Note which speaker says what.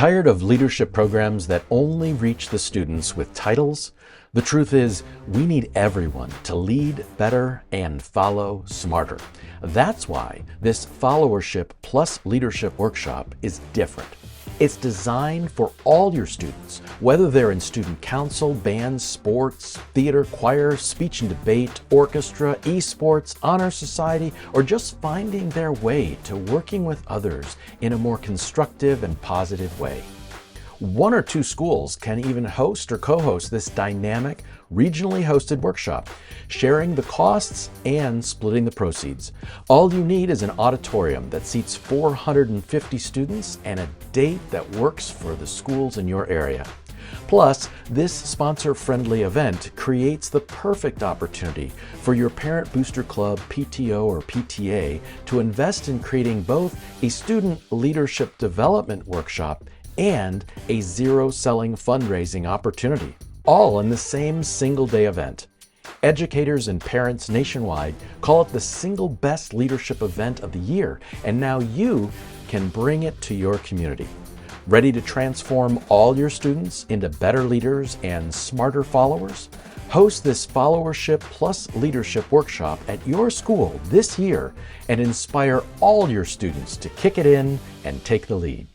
Speaker 1: Tired of leadership programs that only reach the students with titles? The truth is, we need everyone to lead better and follow smarter. That's why this followership plus leadership workshop is different. It's designed for all your students, whether they're in student council, bands, sports, theater, choir, speech and debate, orchestra, esports, honor society, or just finding their way to working with others in a more constructive and positive way. One or two schools can even host or co-host this dynamic, regionally hosted workshop, sharing the costs and splitting the proceeds. All you need is an auditorium that seats 450 students and a date that works for the schools in your area. Plus, this sponsor-friendly event creates the perfect opportunity for your Parent Booster Club, PTO, or PTA to invest in creating both a student leadership development workshop and a zero-selling fundraising opportunity, all in the same single-day event. Educators and parents nationwide call it the single best leadership event of the year, and now you can bring it to your community. Ready to transform all your students into better leaders and smarter followers? Host this followership plus leadership workshop at your school this year and inspire all your students to kick it in and take the lead.